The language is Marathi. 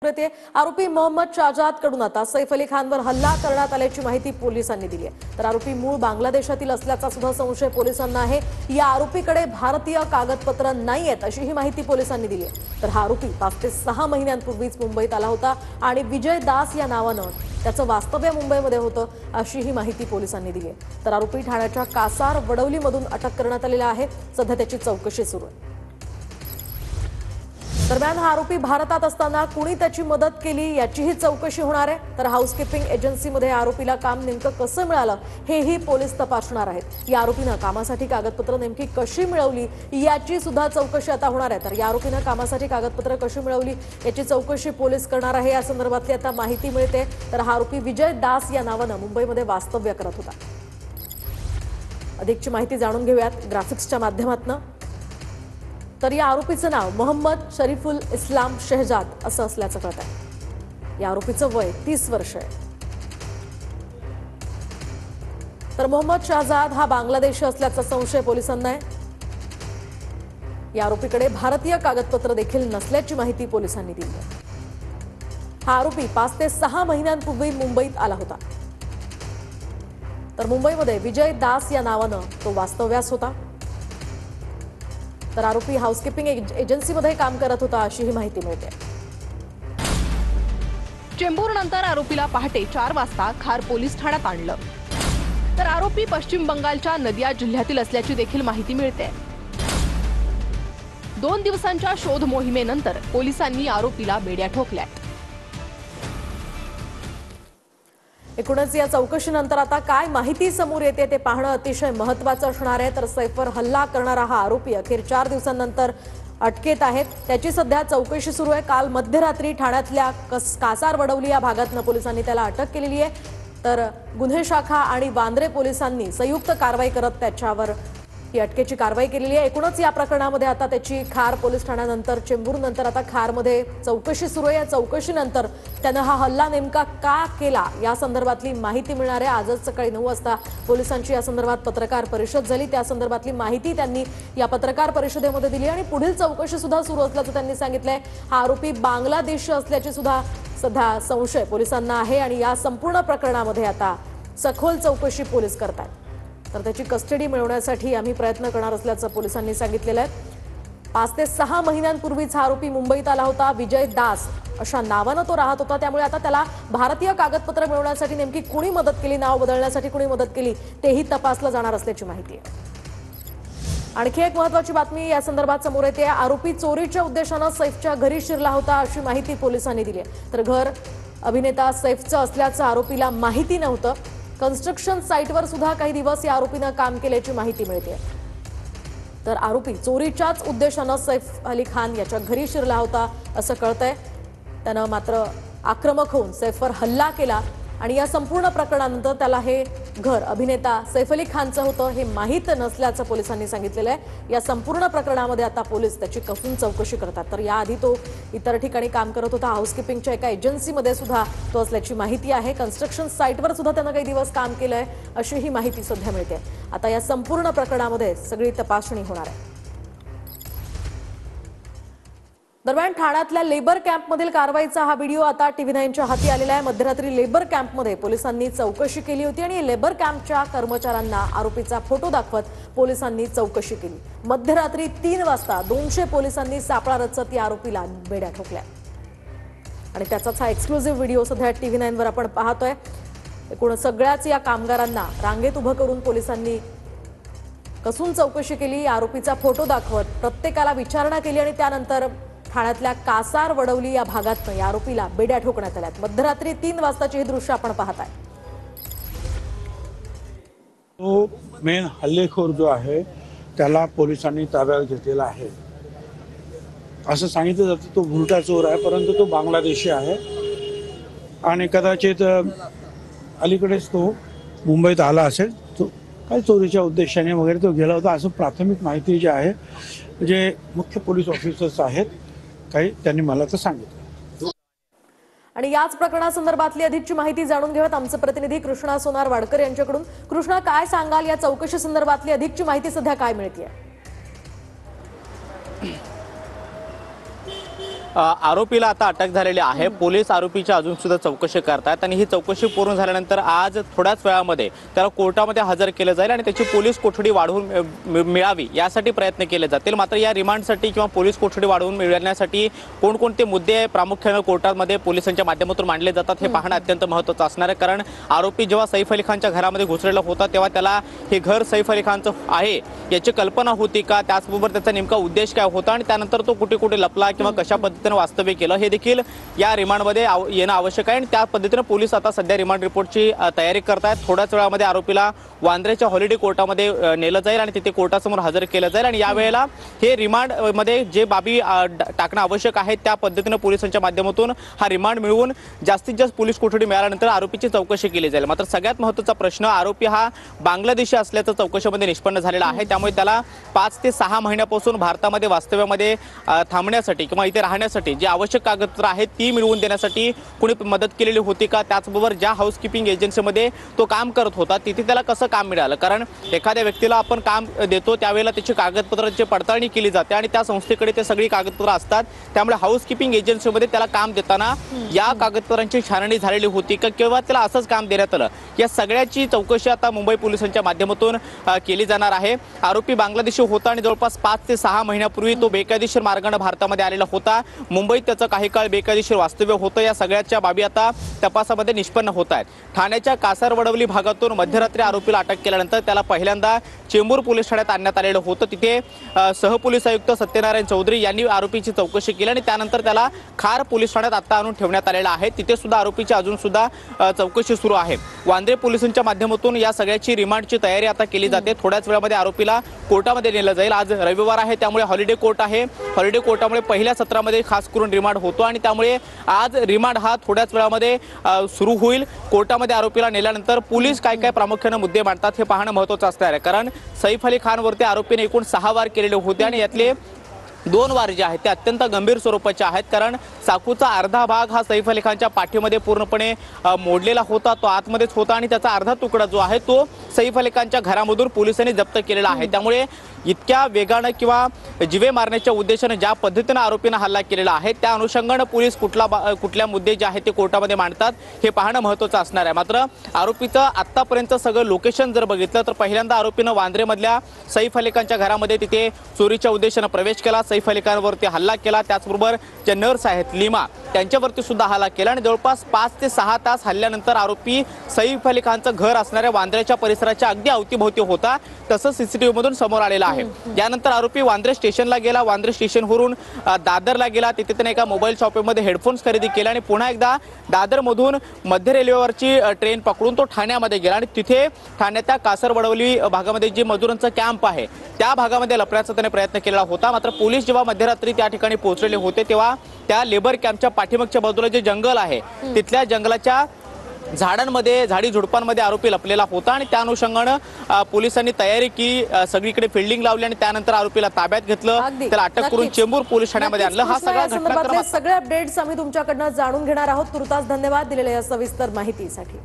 आरोपी मोहम्मद शाहजाद कडून आता सैफ अली खानवर हल्ला करण्यात आल्याची माहिती पोलिसांनी दिली आहे। तर आरोपी मूळ बांगलादेशातील असल्याचा सुद्धा संशय पोलिसांना आहे। या आरोपीकडे भारतीय कागदपत्र नाहीयेत अशी ही माहिती पोलिसांनी दिली आहे। तर हा आरोपी 5 ते 6 महिन्यांपूर्वीच मुंबईत आला होता आणि विजय दास या नावानं त्याचं वास्तव्य मुंबईमध्ये होतं अशी ही माहिती पोलिसांनी दिली आहे। तर आरोपी ठाण्याच्या कासार वडवलीमधून अटक करण्यात आलेला आहे। सध्या त्याची चौकशी सुरू आहे। दरम्यान हा आरोपी भारतात असताना कुणी त्याची मदत केली याचीही चौकशी होणार आहे। तर हाऊसकीपिंग एजन्सीमध्ये आरोपीला काम नेमकं कसं मिळालं हेही पोलीस तपासणार आहेत। या आरोपीनं कामासाठी कागदपत्र नेमकी कशी मिळवली याची सुद्धा चौकशी आता होणार आहे। तर या आरोपीनं कामासाठी कागदपत्र कशी मिळवली याची चौकशी पोलीस करणार आहे। या संदर्भातली आता माहिती मिळते। तर हा आरोपी विजय दास या नावानं मुंबईमध्ये वास्तव्य करत होता। अधिकची माहिती जाणून घेऊयात ग्राफिक्सच्या माध्यमातून। तर या आरोपीचं नाव मोहम्मद शरीफुल इस्लाम शहजाद असं असल्याचं कळत आहे। या आरोपीचं वय 30 वर्ष आहे। तर मोहम्मद शहजाद हा बांगलादेशी असल्याचा संशय पोलिसांना आहे। या आरोपीकडे भारतीय कागदपत्र देखील नसल्याची माहिती पोलिसांनी दिली आहे। हा आरोपी 5 ते 6 महिन्यांपूर्वी मुंबईत आला होता। तर मुंबईमध्ये विजय दास या नावानं तो वास्तव्यास होता। तर आरोपी हाऊसकीपिंग एजन्सीमध्ये काम करत होता अशी ही माहिती मिळते। चेंबूरनंतर आरोपीला पहाटे 4 वाजता खार पोलीस ठाण्यात आणलं। तर आरोपी पश्चिम बंगालच्या नदिया जिल्ह्यातील असल्याची देखील माहिती मिळते। 2 दिवसांच्या शोध मोहिमेनंतर पोलिसांनी आरोपीला बेड्या ठोकल्या। एकूणच या चौकशीनंतर आता काय माहिती समोर येते ते पाहणं अतिशय महत्त्वाचं असणार आहे। तर सैफवर हल्ला करणारा हा आरोपी अखेर 4 दिवसांनंतर अटकेत आहे। त्याची सध्या चौकशी सुरू आहे। काल मध्यरात्री ठाण्यातल्या कासार वडवली या भागातनं पोलिसांनी त्याला अटक केलेली आहे। तर गुन्हे शाखा आणि वांद्रे पोलिसांनी संयुक्त कारवाई करत त्याच्यावर ही अटकेची कारवाई केलेली आहे। एकूणच या प्रकरणामध्ये आता त्याची खार पोलीस ठाण्यानंतर चेंबूरनंतर आता खारमध्ये चौकशी सुरू आहे। या चौकशीनंतर त्यानं हा हल्ला नेमका का केला या संदर्भातली माहिती मिळणार आहे। आजच सकाळी 9 वाजता पोलिसांची या संदर्भात पत्रकार परिषद झाली। त्या संदर्भातली माहिती त्यांनी या पत्रकार परिषदेमध्ये दिली आणि पुढील चौकशी सुद्धा सुरू असल्याचं त्यांनी सांगितलंय। हा आरोपी बांगलादेशी असल्याची सुद्धा सध्या संशय पोलिसांना आहे आणि या संपूर्ण प्रकरणामध्ये आता सखोल चौकशी पोलीस करतात। तर त्याची कस्टडी मिळवण्यासाठी आम्ही प्रयत्न करणार असल्याचं पोलिसांनी सांगितलेलं आहे। 5 ते 6 महिन्यांपूर्वीच हा आरोपी मुंबईत आला होता। विजय दास अशा नावानं तो राहत होता। त्यामुळे आता त्याला भारतीय कागदपत्र मिळवण्यासाठी नेमकी कुणी मदत केली, नाव बदलण्यासाठी कुणी मदत केली तेही तपासलं जाणार असल्याची माहिती आहे। आणखी एक महत्त्वाची बातमी या संदर्भात समोर येते। आरोपी चोरीच्या उद्देशानं सैफच्या घरी शिरला होता अशी माहिती पोलिसांनी दिली आहे। तर घर अभिनेता सैफचं असल्याचं आरोपीला माहिती नव्हतं। कन्स्ट्रक्शन साइटवर सुद्धा काही दिवस या आरोपीनं काम केल्याची माहिती मिळते। तर आरोपी चोरीच्याच उद्देशानं सैफ अली खान याच्या घरी शिरला होता असं कळतंय। त्यानं मात्र आक्रमक होऊन सैफवर हल्ला केला आणि या संपूर्ण प्रकरणानंतर त्याला हे घर अभिनेता सैफ अली खानचं होतं हे माहीत नसल्याचं पोलिसांनी सांगितलेलं आहे। या संपूर्ण प्रकरणामध्ये आता पोलीस त्याची कसून चौकशी करतात। तर याआधी तो इतर ठिकाणी काम करत होता। हाऊसकीपिंगच्या एका एजन्सीमध्ये सुद्धा तो असल्याची माहिती आहे। कन्स्ट्रक्शन साइटवर सुद्धा त्यानं काही दिवस काम केलंय अशी ही माहिती सध्या मिळते। आता या संपूर्ण प्रकरणामध्ये सगळी तपासणी होणार आहे। दरम्यान ठाण्यातल्या लेबर कॅम्पमधील कारवाईचा हा व्हिडिओ आता TV9च्या हाती आलेला आहे। मध्यरात्री लेबर कॅम्पमध्ये पोलिसांनी चौकशी केली होती आणि लेबर कॅम्पच्या कर्मचाऱ्यांना आरोपीचा फोटो दाखवत पोलिसांनी चौकशी केली। मध्यरात्री 3 वाजता 200 पोलिसांनी सापळा रचत या आरोपीला बेड्या ठोकल्या आणि त्याचाच हा एक्सक्लुझिव्ह व्हिडिओ सध्या TV9वर आपण पाहतोय। एकूण सगळ्याच या कामगारांना रांगेत उभं करून पोलिसांनी कसून चौकशी केली। आरोपीचा फोटो दाखवत प्रत्येकाला विचारणा केली आणि त्यानंतर ठाण्यातल्या कासार वडवली या भागातनं या आरोपीला बेड्या ठोकण्यात आल्यात। मध्यरात्री 3 वाजताची हे दृश्य आपण पाहताय। तो मेन हल्लेखोर जो आहे त्याला पोलिसांनी ताब्यात घेतलेला आहे असं सांगितलं जातं। तो भुरटा चोर आहे परंतु तो बांगलादेशी आहे आणि कदाचित अलीकडेच तो मुंबईत आला असेल। तो काही चोरीच्या उद्देशाने वगैरे तो गेला होता असं प्राथमिक माहिती जी आहे जे मुख्य पोलीस ऑफिसर्स आहेत काही त्यांनी मला तर सांगितलं। आणि याच प्रकरणासंदर्भातली अधिकची माहिती जाणून घेऊयात आमचे प्रतिनिधी कृष्णा सोनार वाडकर यांच्याकडून। कृष्णा, काय सांगाल या चौकशी संदर्भातली अधिकची माहिती सध्या काय मिळतेय? आरोपीला आता अटक झालेली आहे। पोलीस आरोपीची अजून सुद्धा चौकशी करतात आणि ही चौकशी पूर्ण झाल्यानंतर आज थोड्याच वेळामध्ये त्याला कोर्टामध्ये हजर केलं जाईल आणि त्याची पोलीस कोठडी वाढवून मिळावी यासाठी प्रयत्न केले जातील। मात्र या रिमांडसाठी किंवा पोलीस कोठडी वाढवून मिळवण्यासाठी कोणकोणते मुद्दे प्रामुख्याने कोर्टामध्ये पोलिसांच्या माध्यमातून मांडले जातात हे पाहणं अत्यंत महत्त्वाचं असणार आहे। कारण आरोपी जेव्हा सैफ अली खानच्या घरामध्ये घुसलेला होता तेव्हा त्याला हे घर सैफ अली खानचं आहे याची कल्पना होती का, त्याचबरोबर त्याचा नेमका उद्देश काय होता आणि त्यानंतर तो कुठे कुठे लपला किंवा कशा पद्धतीने वास्तव्य केलं हे देखील या रिमांडमध्ये येणं आवश्यक आहे आणि त्या पद्धतीने पोलीस आता सध्या रिमांड रिपोर्टची तयारी करतायत। थोड्याच वेळामध्ये आरोपीला वांद्रेच्या हॉलिडे कोर्टामध्ये नेलं जाईल आणि तिथे कोर्टासमोर हजर केलं जाईल आणि यावेळेला हे रिमांड मध्ये जे बाबी टाकणं आवश्यक आहे त्या पद्धतीने पोलिसांच्या माध्यमातून हा रिमांड मिळवून जास्तीत जास्त पोलीस कोठडी मिळाल्यानंतर आरोपीची चौकशी केली जाईल। मात्र सगळ्यात महत्त्वाचा प्रश्न, आरोपी हा बांगलादेशी असल्याचं चौकशीमध्ये निष्पन्न झालेला आहे। त्यामुळे त्याला 5 ते 6 महिन्यापासून भारतामध्ये वास्तव्यामध्ये थांबण्यासाठी किंवा इथे राहण्यासाठी जे आवश्यक कागदपत्र आहेत ती मिळवून देण्यासाठी कोणी मदत केलेली होती का, त्याचबरोबर ज्या हाऊसकीपिंग एजन्सीमध्ये तो काम करत होता तिथे त्याला कसं काम मिळालं। कारण एखाद्या व्यक्तीला आपण काम देतो त्यावेळेला त्याची कागदपत्रांची पडताळणी केली जाते आणि त्या संस्थेकडे ते सगळी कागदपत्र असतात। त्यामुळे हाऊसकीपिंग एजन्सीमध्ये त्याला काम देताना या कागदपत्रांची छाननी झालेली होती का किंवा त्याला असंच काम देण्यात आलं, या सगळ्याची चौकशी आता मुंबई पोलिसांच्या माध्यमातून केली जाणार आहे। आरोपी बांगलादेशी होता आणि जवळपास 5 ते 6 महिन्यापूर्वी तो बेकायदेशीर मार्गाने भारतामध्ये आलेला होता। मुंबईत त्याचं काही काळ बेकायदेशीर वास्तव्य होतं। या सगळ्याच्या बाबी आता तपासामध्ये निष्पन्न होत आहेत। ठाण्याच्या कासारवडवली भागातून मध्यरात्री आरोपीला अटक केल्यानंतर त्याला पहिल्यांदा चेंबूर पोलीस ठाण्यात आणण्यात आलेलं होतं। तिथे सहपोलीस आयुक्त सत्यनारायण चौधरी यांनी आरोपीची चौकशी केली आणि त्यानंतर त्याला खार पोलीस ठाण्यात आता आणून ठेवण्यात आलेलं आहे। तिथे सुद्धा आरोपीची अजून सुद्धा चौकशी सुरू आहे। वांद्रे पोलिसांच्या माध्यमातून या सगळ्याची रिमांडची तयारी आता केली जाते। थोड्याच वेळामध्ये आरोपीला कोर्टामध्ये नेलं जाईल। आज रविवार आहे त्यामुळे हॉलिडे कोर्ट आहे। हॉलिडे कोर्टामुळे पहिल्या सत्रामध्ये खास करून रिमांड होतो आणि त्यामुळे आज रिमांड हा थोड्याच वेळामध्ये सुरू होईल। कोर्टामध्ये आरोपीला नेल्यानंतर पोलीस काय काय प्रामुख्याने मुद्दे मांडतात हे पाहणं महत्त्वाचं असणार आहे। कारण सैफ अली खानवरती आरोपीने एकूण 6 वार केलेले होते आणि यातले 2 वार जे आहेत ते अत्यंत गंभीर स्वरूपाचे आहेत। कारण चाकूचा अर्धा भाग हा सैफ अली खानच्या पाठीमध्ये पूर्णपणे मोडलेला होता, तो आतमध्येच होता आणि त्याचा अर्धा तुकडा जो आहे तो सैफ अली खानच्या घरामधून पोलिसांनी जप्त केलेला आहे। त्यामुळे इतक्या वेगानं किंवा जिवे मारण्याच्या उद्देशाने ज्या पद्धतीने आरोपीने हल्ला केलेला आहे त्या अनुषंगाने पोलीस कुठल्या मुद्दे जे आहेत ते कोर्टामध्ये मांडतात हे पाहणं महत्त्वाचं असणार आहे। मात्र आरोपीचं आतापर्यंत सगळं लोकेशन जर बघितलं तर पहिल्यांदा आरोपीनं वांद्रेमधल्या सैफ अली खानच्या घरामध्ये तिथे चोरीच्या उद्देशाने प्रवेश केला, सैफ अली खानवरती हल्ला केला, त्याचबरोबर जे नर्स आहेत लीमा त्यांच्यावरती सुद्धा हल्ला केला आणि जवळपास 5 ते 6 तास हल्ल्यानंतर आरोपी सैफ अली खानचं घर असणाऱ्या वांद्र्याच्या परिसराच्या अगदी अवतीभोवती होता, तसं सीसीटीव्ही मधून समोर आलेलं आहे। यानंतर आरोपी वांद्रे स्टेशनला गेला, वांद्रे स्टेशनवरून दादरला गेला, तिथे त्याने एका मोबाईल शॉपमध्ये हेडफोन्स खरेदी केले आणि पुन्हा एकदा दादरमधून मध्य रेल्वेवरची ट्रेन पकडून तो ठाण्यामध्ये गेला आणि तिथे ठाण्याच्या कासरवडवली भागामध्ये जे मजुरांचा कॅम्प आहे त्या भागामध्ये लपण्याचा त्याने प्रयत्न केलेला होता। मात्र पोलीस जेव्हा मध्यरात्री त्या ठिकाणी पोहोचलेले होते तेव्हा त्या लेबर कॅम्पच्या पाठीमागच्या बाजूला जे जंगल आहे तिथल्या जंगलाच्या झाडांमध्ये झाडी झुडपांमध्ये आरोपी लपलेला होता आणि त्या अनुषंगाने पोलिसांनी तयारी की सगळीकडे फिल्डिंग लावली आणि त्यानंतर आरोपीला ताब्यात घेतलं, त्याला अटक करून चेंबूर पोलीस ठाण्यामध्ये आणलं। हा सगळा घटनाक्रम सगळे अपडेट्स आम्ही तुमच्याकडनं जाणून घेणार आहोत। तुर्तास धन्यवाद दिलेल्या या सविस्तर माहितीसाठी।